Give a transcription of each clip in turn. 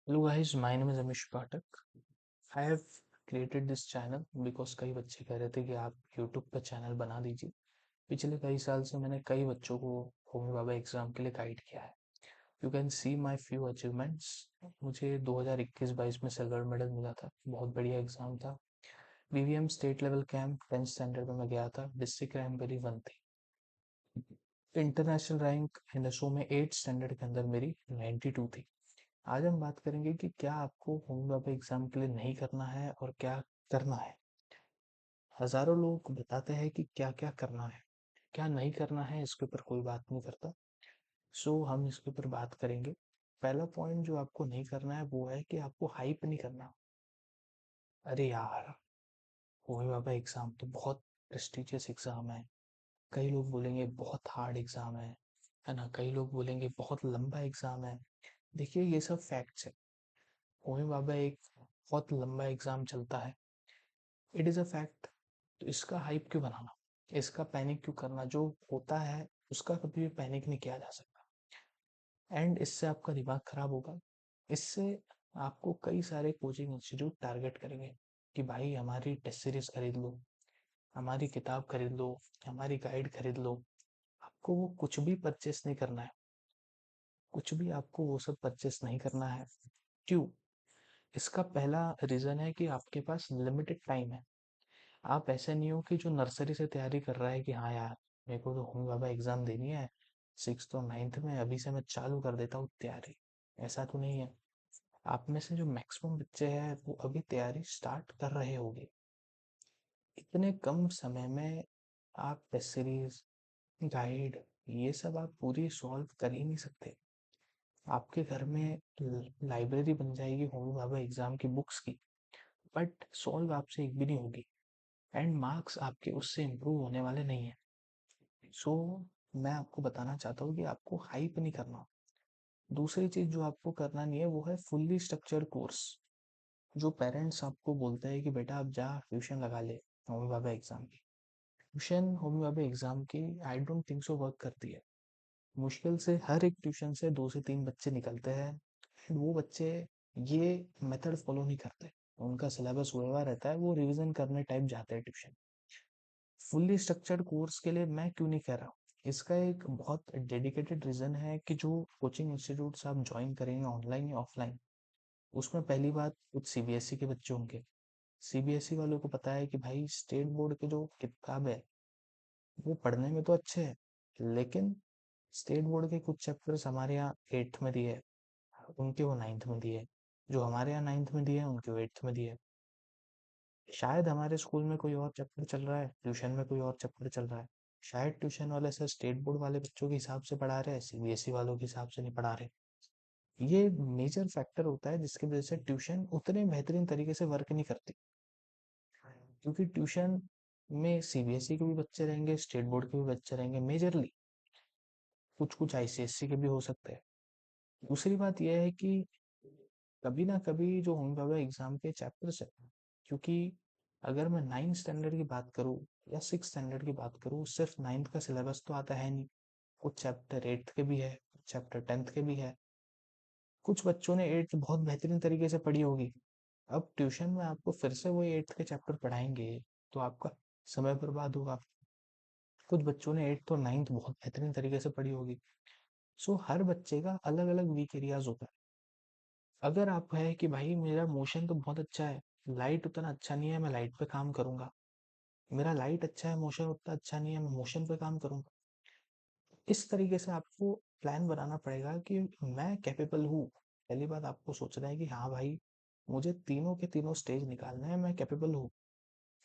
Hello guys, my name is Amish Patak. I have created this channel because कई बच्चे कह रहे थे कि आप YouTube पर चैनल बना दीजिए। पिछले कई साल से मैंने कई बच्चों को होमी बाबा एग्जाम के लिए गाइड किया है। You can see my few achievements. मुझे 2021-22 में सिल्वर मेडल मिला था, बहुत बढ़िया एग्जाम था। VVM state level camp 10th standard में मैं गया था, डिस्ट्रिक्ट रैंक मेरी 1 थी। इंटरनेशनल रैंक एनएसओ में 8th स्टैंडर्ड के अंदर मेरी 92 थी। आज हम बात करेंगे कि क्या आपको होमी बाबा एग्जाम के लिए नहीं करना है और क्या करना है। हजारों लोग बताते हैं कि क्या क्या करना है, क्या नहीं करना है, इसके ऊपर कोई बात नहीं करता। हम इसके ऊपर बात करेंगे। पहला पॉइंट जो आपको नहीं करना है वो है कि आपको हाइप नहीं करना। अरे यार, होमी बाबा एग्जाम तो बहुत प्रेस्टिजियस एग्जाम है। कई लोग बोलेंगे बहुत हार्ड एग्जाम है ना। कई लोग बोलेंगे बहुत लंबा एग्जाम है। देखिए, ये सब फैक्ट्स है। होमी बाबा एक बहुत लंबा एग्जाम चलता है, इट इज़ अ फैक्ट। तो इसका हाइप क्यों बनाना, इसका पैनिक क्यों करना। जो होता है उसका कभी भी पैनिक नहीं किया जा सकता, एंड इससे आपका दिमाग खराब होगा। इससे आपको कई सारे कोचिंग इंस्टीट्यूट टारगेट करेंगे कि भाई हमारी टेस्ट सीरीज खरीद लो, हमारी किताब खरीद लो, हमारी गाइड खरीद लो। आपको वो कुछ भी परचेस नहीं करना है, कुछ भी आपको वो सब परचेस नहीं करना है। क्यों? इसका पहला रीज़न है कि आपके पास लिमिटेड टाइम है। आप ऐसे नहीं हो कि जो नर्सरी से तैयारी कर रहा है कि हाँ यार, मेरे को तो होमी बाबा एग्जाम देनी है 6th और 9th में, अभी से मैं चालू कर देता हूँ तैयारी। ऐसा तो नहीं है। आप में से जो मैक्सिमम बच्चे हैं वो अभी तैयारी स्टार्ट कर रहे होंगे। इतने कम समय में आप टेस्ट सीरीज, गाइड, ये सब आप पूरी सॉल्व कर ही नहीं सकते। आपके घर में लाइब्रेरी बन जाएगी होमी बाबा एग्जाम की बुक्स की, बट सॉल्व आपसे एक भी नहीं होगी, एंड मार्क्स आपके उससे इम्प्रूव होने वाले नहीं है। सो मैं आपको बताना चाहता हूँ कि आपको हाइप नहीं करना। दूसरी चीज जो आपको करना नहीं है वो है फुल्ली स्ट्रक्चर्ड कोर्स। जो पेरेंट्स आपको बोलते हैं कि बेटा आप जा ट्यूशन लगा ले होमी बाबा एग्जाम की, ट्यूशन होमी बाबा एग्जाम की I don't think so work करती है। मुश्किल से हर एक ट्यूशन से 2 से 3 बच्चे निकलते हैं, एंड वो बच्चे ये मेथड फॉलो नहीं करते। उनका सिलेबस हुआ हुआ रहता है, वो रिवीजन करने टाइप जाते हैं ट्यूशन। फुल्ली स्ट्रक्चर्ड कोर्स के लिए मैं क्यों नहीं कह रहा हूँ, इसका एक बहुत डेडिकेटेड रीज़न है कि जो कोचिंग इंस्टीट्यूट्स आप ज्वाइन करेंगे ऑनलाइन या ऑफलाइन, उसमें पहली बात कुछ सीबीएसई के बच्चे होंगे। सीबीएसई वालों को पता है कि भाई स्टेट बोर्ड के जो किताब है वो पढ़ने में तो अच्छे है, लेकिन स्टेट बोर्ड के कुछ चैप्टर्स हमारे यहाँ 8th में दिए, उनके वो 9th में दिए। जो हमारे यहाँ 9th में दिए उनके वो 8th में दिए। शायद हमारे स्कूल में कोई और चैप्टर चल रहा है, ट्यूशन में कोई और चैप्टर चल रहा है। शायद ट्यूशन वाले सर स्टेट बोर्ड वाले बच्चों के हिसाब से पढ़ा रहे हैं, सीबीएसई वालों के हिसाब से नहीं पढ़ा रहे। ये मेजर फैक्टर होता है जिसकी वजह से ट्यूशन उतने बेहतरीन तरीके से वर्क नहीं करती। क्योंकि ट्यूशन में सीबीएसई के भी बच्चे रहेंगे, स्टेट बोर्ड के भी बच्चे रहेंगे मेजरली, कुछ कुछ आईसीएससी के भी हो सकते हैं। दूसरी बात यह है कि कभी ना कभी जो होंगे बाबा एग्जाम के चैप्टर्स है, क्योंकि अगर मैं 9th स्टैंडर्ड की बात करूँ या 6th स्टैंडर्ड की बात करूँ, सिर्फ 9th का सिलेबस तो आता है नहीं। कुछ चैप्टर 8th के भी है, कुछ चैप्टर 10th के भी है। कुछ बच्चों ने 8th बहुत बेहतरीन तरीके से पढ़ी होगी। अब ट्यूशन में आपको फिर से वही 8th के चैप्टर पढ़ाएंगे तो आपका समय बर्बाद होगा। कुछ बच्चों ने 8th और 9th बहुत बेहतरीन तरीके से पढ़ी होगी। हर बच्चे का अलग अलग वीक एरियाज होता है। अगर आप है कि भाई मेरा मोशन तो बहुत अच्छा है, लाइट उतना अच्छा नहीं है, मैं लाइट पे काम करूंगा। मेरा लाइट अच्छा है, मोशन उतना अच्छा नहीं है, मैं मोशन पे काम करूंगा। इस तरीके से आपको प्लान बनाना पड़ेगा कि मैं कैपेबल हूँ। पहली बात आपको सोचना है कि हाँ भाई, मुझे तीनों के तीनों स्टेज निकालना है, मैं कैपेबल हूँ।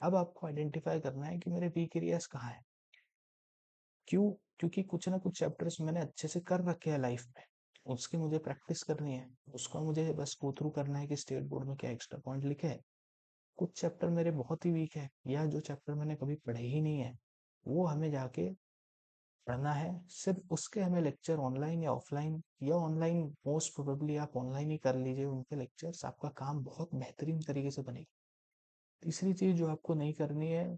अब आपको आइडेंटिफाई करना है कि मेरे वीक एरियाज कहाँ है। क्यों? क्योंकि कुछ ना कुछ चैप्टर्स मैंने अच्छे से कर रखे हैं लाइफ में, उसकी मुझे प्रैक्टिस करनी है। उसका मुझे बस गो थ्रू करना है कि स्टेट बोर्ड में क्या एक्स्ट्रा पॉइंट लिखे हैं। कुछ चैप्टर मेरे बहुत ही वीक है, या जो चैप्टर मैंने कभी पढ़े ही नहीं है, वो हमें जाके पढ़ना है। सिर्फ उसके हमें लेक्चर ऑनलाइन या ऑफलाइन, या ऑनलाइन मोस्ट प्रोबेबली आप ऑनलाइन ही कर लीजिए उनके लेक्चर्स, आपका काम बहुत बेहतरीन तरीके से बनेगा। तीसरी चीज जो आपको नहीं करनी है,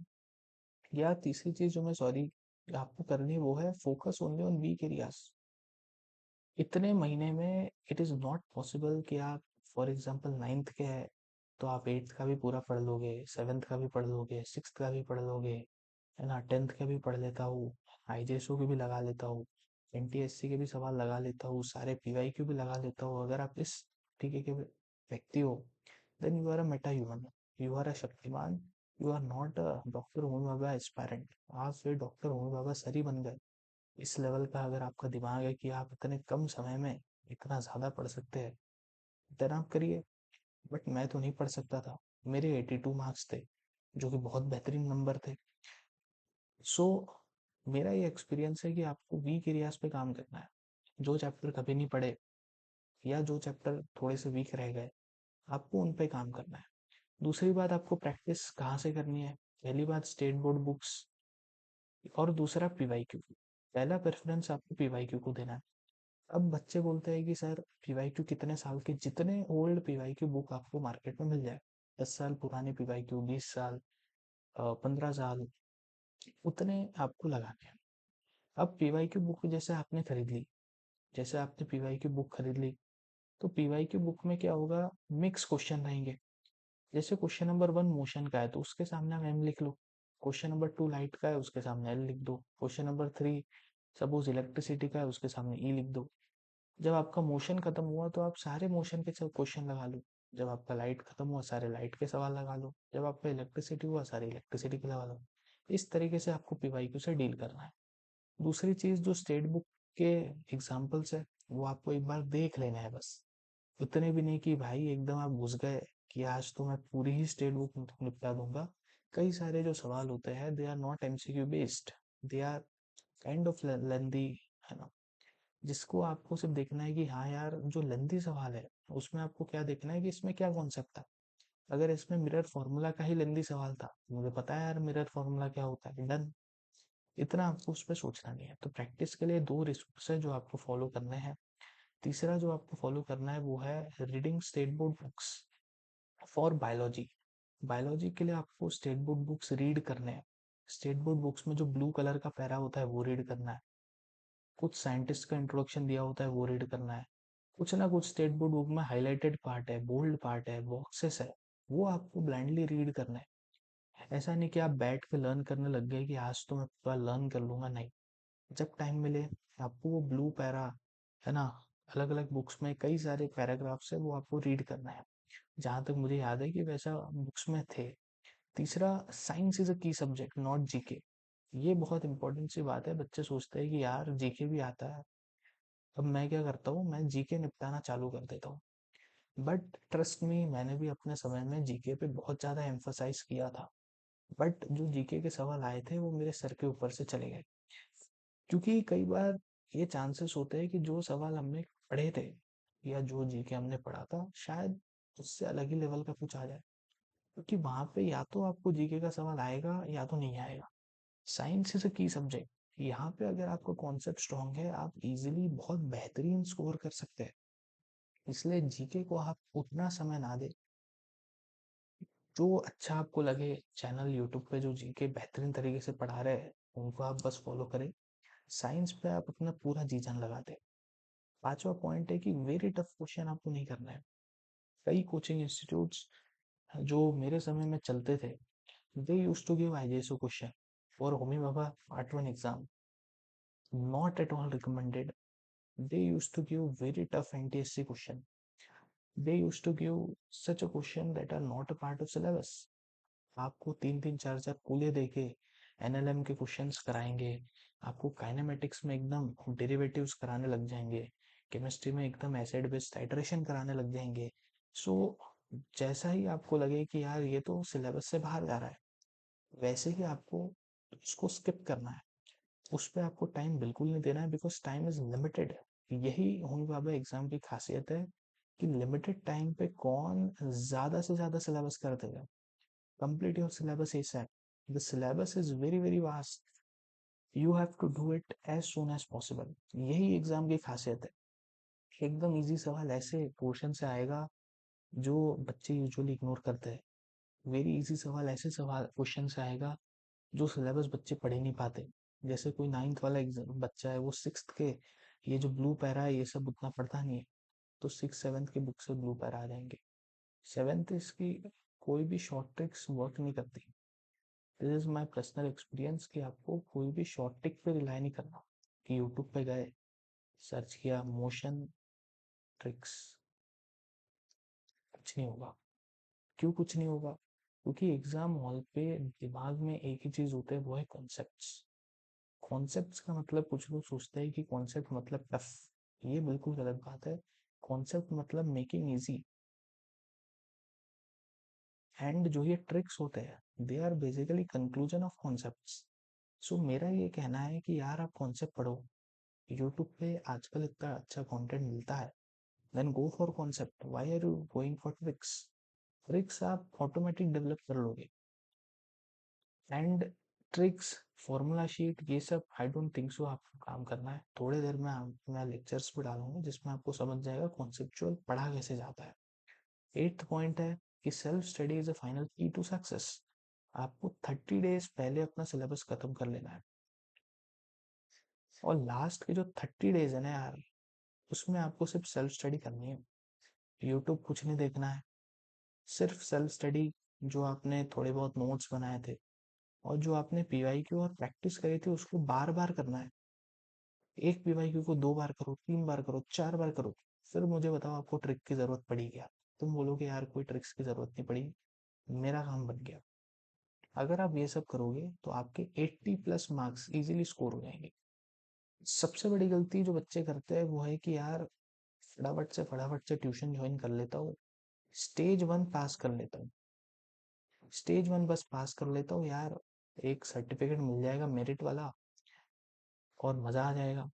या तीसरी चीज जो मैं सॉरी आपको करनी है, वो है focus only on weak areas. इतने महीने में इट इज नॉट पॉसिबल कि आप फॉर एग्जाम्पल 9th के है तो आप 8th का भी पूरा पढ़ लोगे, 7th का भी पढ़ लोगे, 6th का भी पढ़ लोगे, है ना। 10th का भी पढ़ लेता हूँ, आईजेएसओ के भी लगा लेता हूँ, एनटीएससी के भी सवाल लगा लेता हूँ, सारे पीवाईक्यू भी लगा लेता हूँ। अगर आप इस तरीके के व्यक्ति हो, then you are a meta human, you are a Shaktimaan, you are not a doctor Homi Bhabha aspirant. आप फिर डॉक्टर होमी बाबा सर ही बन गए। इस लेवल का अगर आपका दिमाग है कि आप इतने कम समय में इतना ज़्यादा पढ़ सकते हैं, देन आप करिए। बट मैं तो नहीं पढ़ सकता था। मेरे 82 मार्क्स थे, जो कि बहुत बेहतरीन नंबर थे। सो मेरा ये एक्सपीरियंस है कि आपको वीक एरियाज पे काम करना है। जो चैप्टर कभी नहीं पढ़े या जो चैप्टर थोड़े से वीक रह गए, आपको उन पे काम करना है। दूसरी बात, आपको प्रैक्टिस कहाँ से करनी है? पहली बात स्टेट बोर्ड बुक्स, और दूसरा पीवाईक्यू। पहला प्रेफरेंस आपको पीवाईक्यू को देना है। अब बच्चे बोलते हैं कि सर पीवाईक्यू कितने साल के, जितने ओल्ड पीवाईक्यू बुक आपको मार्केट में मिल जाए, 10 साल पुराने पीवाईक्यू, 20 साल, 15 साल, उतने आपको लगाने हैं। अब पीवाईक्यू बुक जैसे आपने खरीद ली, जैसे आपने पीवाईक्यू बुक खरीद ली, तो पीवाईक्यू बुक में क्या होगा, मिक्स क्वेश्चन रहेंगे। जैसे क्वेश्चन नंबर 1 मोशन का है तो उसके सामने आप एम लिख लो, क्वेश्चन नंबर 2 लाइट का है उसके सामने एल लिख दो, क्वेश्चन नंबर 3 सपोज इलेक्ट्रिसिटी का है उसके सामने ई लिख दो। जब आपका मोशन खत्म हुआ तो आप सारे मोशन के सब क्वेश्चन लगा लो। जब आपका लाइट खत्म हुआ सारे लाइट के सवाल लगा लो। जब आपका इलेक्ट्रिसिटी हुआ सारे इलेक्ट्रिसिटी के लगा लो। इस तरीके से आपको पीवाईक्यू से डील करना है। दूसरी चीज, जो स्टेट बुक के एग्जाम्पल्स है वो आपको एक बार देख लेना है बस। उतने भी नहीं कि भाई एकदम आप घुस गए कि आज तो मैं पूरी ही स्टेट बुक निपटा दूंगा। कई सारे जो सवाल होते हैं they are not MCQ based, they are kind of lengthy, है ना। जिसको आपको सिर्फ देखना है कि हाँ यार जो लेंदी सवाल है उसमें आपको क्या देखना है कि इसमें क्या कॉन्सेप्ट था। अगर इसमें मिरर फॉर्मूला का ही लेंदी सवाल था, मुझे पता है यार मिरर फॉर्मूला क्या होता है, डन। इतना आपको उस पर सोचना नहीं है। तो प्रैक्टिस के लिए दो रिसोर्स है जो आपको फॉलो करने हैं। तीसरा जो आपको फॉलो करना है वो है reading state board books for biology. Biology के लिए आपको स्टेट बोर्ड बुक्स रीड करने हैं। स्टेट बोर्ड बुक्स में जो ब्लू कलर का पैरा होता है वो रीड करना है। कुछ साइंटिस्ट का इंट्रोडक्शन दिया होता है वो रीड करना है। कुछ ना कुछ स्टेट बोर्ड बुक में हाईलाइटेड पार्ट है, बोल्ड पार्ट है, बॉक्सेस है, वो आपको ब्लाइंडली रीड करना है। ऐसा नहीं कि आप बैठ के लर्न करने लग गए कि आज तो मैं पूरा लर्न कर लूंगा, नहीं। जब टाइम मिले आपको वो ब्लू पैरा, है ना, अलग अलग बुक्स में कई सारे पैराग्राफ्स है वो आपको रीड करना है। जहां तक मुझे याद है कि वैसा बुक्स में थे। तीसरा, साइंस इज अ की सब्जेक्ट नॉट जीके। ये बहुत इंपॉर्टेंट सी बात है। बच्चे सोचते हैं कि यार जीके भी आता है। अब मैं क्या करता हूँ, मैं जीके निपटाना चालू कर देता हूँ। बट ट्रस्ट मी, मैंने भी अपने समय में जीके पे बहुत ज़्यादा एम्फोसाइज किया था। बट जो जीके के सवाल आए थे वो मेरे सर के ऊपर से चले गए। क्योंकि कई बार ये चांसेस होते हैं कि जो सवाल हमने पढ़े थे या जो जीके हमने पढ़ा था शायद उससे अलग ही लेवल का कुछ आ जाए। क्योंकि वहां पे या तो आपको जीके का सवाल आएगा या तो नहीं आएगा। साइंस इज अ की सब्जेक्ट। यहाँ पे अगर आपका कॉन्सेप्ट स्ट्रांग है आप इजीली बहुत बेहतरीन स्कोर कर सकते हैं। इसलिए जीके को आप उतना समय ना दे। जो अच्छा आपको लगे, चैनल यूट्यूब पे जो जीके बेहतरीन तरीके से पढ़ा रहे हैं उनको आप बस फॉलो करें। साइंस पे आप अपना पूरा जी जान लगा दें। पांचवा पॉइंट है कि वेरी टफ क्वेश्चन आपको नहीं करना है। कई कोचिंग इंस्टीट्यूट्स जो मेरे समय में चलते थे, they used to give IJSO question for Homi Bhabha part 1 exam, not at all recommended. They used to give very tough NTSC question. They used to give such a question that are not a part of syllabus. आपको 3-3 4-4 कूले देके NLM के questions कराएंगे। आपको kinematics में एकदम derivatives कराने लग जाएंगे। केमिस्ट्री में एकदम एसिड बेस टाइट्रेशन कराने लग जाएंगे। सो जैसा ही आपको लगे कि यार ये तो सिलेबस से बाहर जा रहा है, वैसे ही आपको इसको स्किप करना है। उस पर आपको टाइम बिल्कुल नहीं देना है, बिकॉज टाइम इज लिमिटेड। यही होमी भाभा एग्जाम की खासियत है कि लिमिटेड टाइम पे कौन ज्यादा से ज्यादा सिलेबस कर देगा। Complete your syllabus ASAP. The syllabus is very very vast. You have to do it as soon as possible. यही एग्जाम की खासियत है। एकदम इजी सवाल ऐसे पोर्शन से आएगा जो बच्चे यूजुअली इग्नोर करते हैं। वेरी इजी सवाल ऐसे सवाल क्वेश्चन से आएगा जो सिलेबस बच्चे पढ़ ही नहीं पाते। जैसे कोई 9th वाला एग्जाम बच्चा है, वो 6th के ये जो ब्लू पैरा है ये सब उतना पढ़ता नहीं है। तो 6th 7th की बुक से ब्लू पैर आ जाएंगे। 7th इसकी कोई भी शॉर्ट ट्रिक्स वर्क नहीं करती। This is my personal experience कि आपको कोई भी शॉर्ट ट्रिक पे रिलाई नहीं करना कि यूट्यूब पे गए, सर्च किया मोशन ट्रिक्स, कुछ नहीं होगा। क्यों कुछ नहीं होगा? क्योंकि एग्जाम हॉल पे दिमाग में एक ही चीज होता है, वो है कॉन्सेप्ट्स। कॉन्सेप्ट्स का मतलब कुछ लोग सोचते हैं कि कॉन्सेप्ट मतलब टफ। ये बिल्कुल गलत बात है। कॉन्सेप्ट मतलब मेकिंग इजी। एंड जो ये ट्रिक्स होते हैं they are basically conclusion of concepts. So मेरा ये कहना है कि यार आप कॉन्सेप्ट पढ़ो। यूट्यूब पे आजकल इतना अच्छा कंटेंट मिलता है, then go for concept. Why are you going for tricks? Tricks आप ऑटोमेटिक डेवलप कर लोगे। एंड ट्रिक्स, फॉर्मूला शीट, ये सब आई डोंट थिंक सो आपको काम करना है। थोड़ी देर में मैं लेक्चर्स भी डालूंगा जिसमें आपको समझ जाएगा कॉन्सेप्चुअल पढ़ा कैसे जाता है। 8th पॉइंट है कि self study is a final की टू सक्सेस। आपको 30 days पहले अपना सिलेबस खत्म कर लेना है। और लास्ट के जो 30 days है ना यार, उसमें आपको सिर्फ सेल्फ स्टडी करनी है। यूट्यूब कुछ नहीं देखना है, सिर्फ सेल्फ स्टडी। जो आपने थोड़े बहुत नोट्स बनाए थे और जो आपने पीवाईक्यू और प्रैक्टिस करी थी उसको बार बार करना है। एक पीवाईक्यू को 2 बार करो, 3 बार करो, 4 बार करो। फिर मुझे बताओ आपको ट्रिक की जरूरत पड़ी क्या? तुम बोलोगे यार कोई ट्रिक्स की जरूरत नहीं पड़ी, मेरा काम बन गया। अगर आप ये सब करोगे तो आपके 80+ मार्क्स इजीली स्कोर हो जाएंगे। सबसे बड़ी गलती जो बच्चे करते हैं वो है कि यार फटाफट से ट्यूशन ज्वाइन कर लेता हूँ, स्टेज 1 पास कर लेता हूँ, स्टेज 1 बस पास कर लेता हूँ यार, एक सर्टिफिकेट मिल जाएगा मेरिट वाला और मजा आ जाएगा।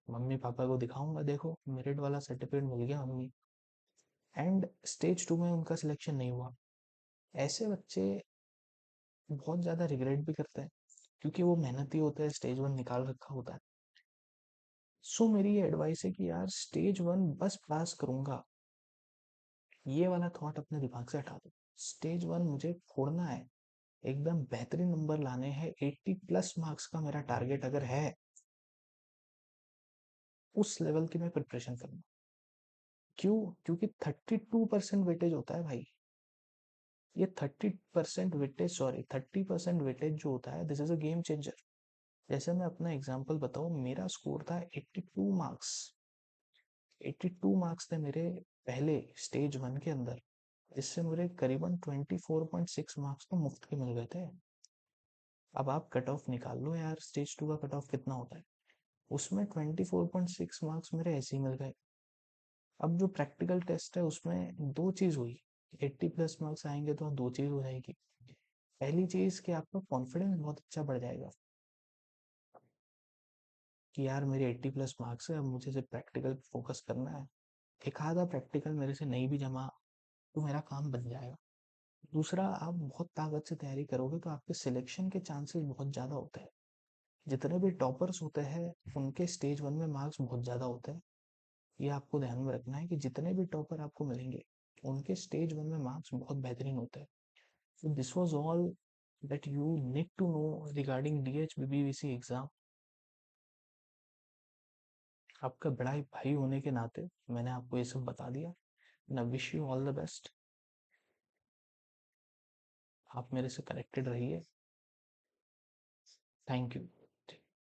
मम्मी पापा को दिखाऊंगा, देखो मेरिट वाला सर्टिफिकेट मिल गया मम्मी। एंड स्टेज 2 में उनका सिलेक्शन नहीं हुआ। ऐसे बच्चे बहुत ज्यादा रिग्रेट भी करते हैं क्योंकि वो मेहनती होते हैं, स्टेज 1 निकाल रखा होता है। सो मेरी ये एडवाइस है कि यार स्टेज 1 बस पास करूंगा, ये वाला थॉट अपने दिमाग से हटा दो। स्टेज 1 मुझे फोड़ना है, एकदम बेहतरीन नंबर लाने हैं। 80+ मार्क्स का मेरा टारगेट अगर है, उस लेवल की मैं प्रिपरेशन करूंगा। क्यों? क्योंकि 32% वेटेज होता है भाई। ये 30% वेटेज जो होता है, this is a game changer. जैसे मैं अपना एग्जांपल बताऊं, मेरा स्कोर था 82 मार्क्स। 82 मार्क्स थे मेरे पहले स्टेज 1 के अंदर, इससे मुझे करीबन 24.6 मार्क्स तो मुफ्त के मिल गए थे। अब आप कट ऑफ निकाल लो यार, स्टेज 2 का कट ऑफ कितना होता है, उसमें 24.6 मार्क्स मेरे ऐसे ही मिल गए। अब जो प्रैक्टिकल टेस्ट है उसमें दो चीज हुई, 80+ मार्क्स आएंगे तो दो चीज हो जाएगी। पहली चीज कि आपका कॉन्फिडेंस बहुत अच्छा बढ़ जाएगा कि यार मेरे 80+ मार्क्स है, अब मुझे सिर्फ प्रैक्टिकल फोकस करना है। एक आधा प्रैक्टिकल मेरे से नहीं भी जमा तो मेरा काम बन जाएगा। दूसरा, आप बहुत ताकत से तैयारी करोगे तो आपके सिलेक्शन के चांसेस बहुत ज़्यादा होते हैं। जितने भी टॉपर्स होते हैं उनके स्टेज 1 में मार्क्स बहुत ज़्यादा होते हैं। ये आपको ध्यान में रखना है कि जितने भी टॉपर आपको मिलेंगे उनके स्टेज 1 में मार्क्स बहुत बेहतरीन होते हैं। So this was all that you need to know regarding DH BBVC exam. आपका बड़ा ही भाई होने के नाते मैंने आपको ये सब बता दिया। ना wish you all the best. आप मेरे से कनेक्टेड रहिए। Thank you.